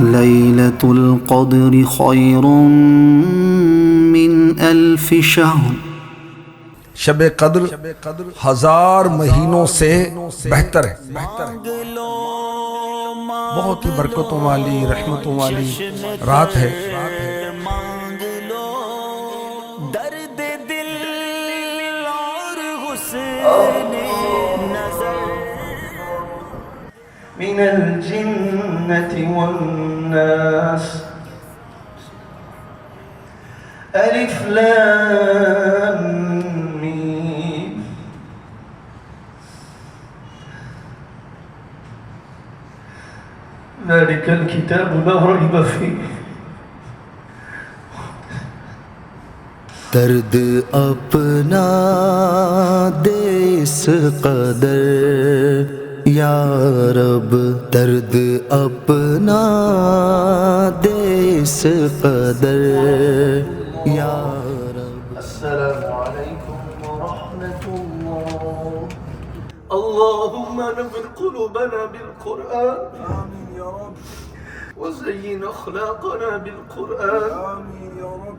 लैलतुल क़द्र खैरुम मिन अल्फ़ि शहर। शब कद्र 1000 महीनों से बेहतर है, बहुत ही बरकतों वाली रहमतों वाली रात है। मांग लो दर्द दिल और हुस्न नज़र। मिनल जिन्नति वन्नास। अलिफ लाम मीम। ज़ालिकल किताबु ला रैब फीह। दर्द अपना दे इस कदर या रब, दर्द अपना दे इस कदर या रब। अस्सलामु अलैकुम व रहमतुल्लाह। अल्लाहुम्मा नव्विर क़ुलूबना बिल क़ुरआन। आमीन या रब। वज़य्यिन अख़लाक़ना बिल क़ुरआन। आमीन या रब।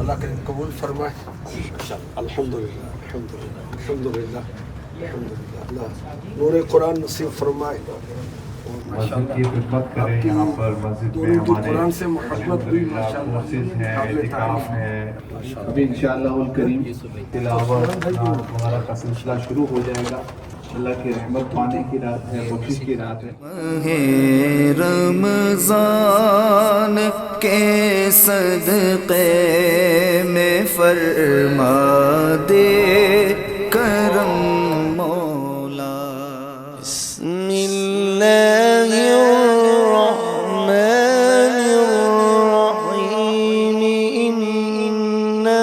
अल्लाह करीम कबूल फरमाए। अल्हम्दुलिल्लाह अल्हम्दुलिल्लाह अल्हम्दुलिल्लाह अल्हम्दुलिल्लाह। अल्लाह नूर कुरान नसीब फरमाए। मस्जिद की खिदमत करें। यहाँ पर मस्जिद में हमारे कुरान से मोहब्बत हुई माशाअल्लाह। कोर्सेज हैं, इतिकाफ है। अभी इंशाअल्लाह करीम तिलावत वगैरह का सिलसिला शुरू हो जाएगा। अल्लाह की रहमत पाने की रात है, बख्शिश की रात है। रमज़ान के सदक़े में फरमा दे करम मौला। बिस्मिल्लाहिर्रहमानिर्रहीम। इन्ना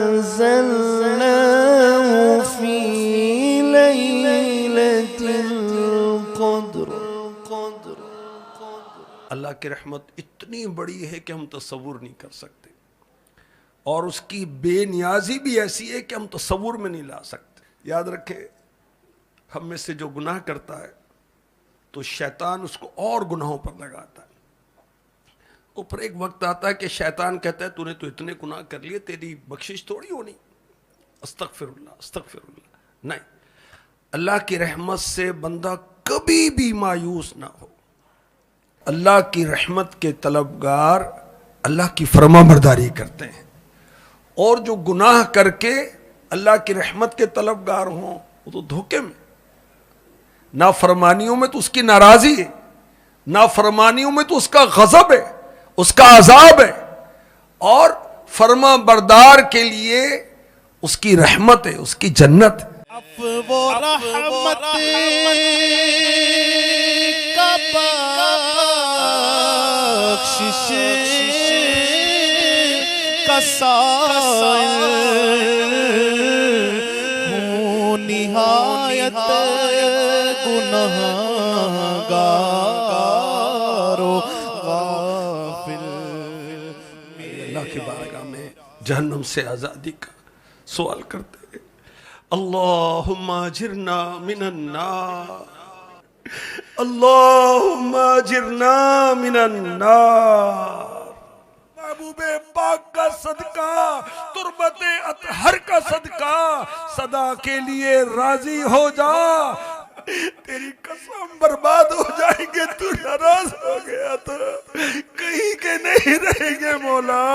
अंज़लनाहु फी लैलतिल क़द्र। अल्लाह की रहमत इतनी बड़ी है कि हम तसव्वुर नहीं कर सकते, और उसकी बेनियाजी भी ऐसी है कि हम तसव्वुर में नहीं ला सकते। याद रखें, हम में से जो गुनाह करता है तो शैतान उसको और गुनाहों पर लगाता है। ऊपर एक वक्त आता है कि शैतान कहता है तूने तो इतने गुनाह कर लिए, तेरी बख्शिश थोड़ी होनी। अस्तगफिरुल्लाह अस्तगफिरुल्लाह। नहीं, अल्लाह की रहमत से बंदा कभी भी मायूस ना हो। अल्लाह की रहमत के तलबगार अल्लाह की फरमाबरदारी करते हैं, और जो गुनाह करके अल्लाह की रहमत के तलबगार हों वो तो धोखे में। नाफरमानियों में तो उसकी नाराजी है, नाफरमानियों में तो उसका गजब है, उसका अजाब है, और फरमाबरदार के लिए उसकी रहमत है, उसकी जन्नत है। वो रहमत का बख्शिश का साइल हूँ, निहायत गुनहगारो गाफिल। अल्लाह की बारगाह में जहन्नम से आज़ादी का सवाल करते हैं। अल्लाहुम्मा अजिरना मिनन नार, अल्लाहुम्मा अजिरना मिनन नार। महबूबे पाक का सदका, तुरबते अतहर का सदका, सदा के लिए राजी हो जा। तेरी कसम बर्बाद हो जाएंगे, तू नाराज हो गया तो कहीं के नहीं रहेंगे मौला।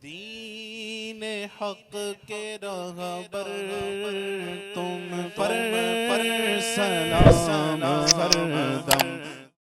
दीन हक के रहबर तुम पर सलाम हरदम।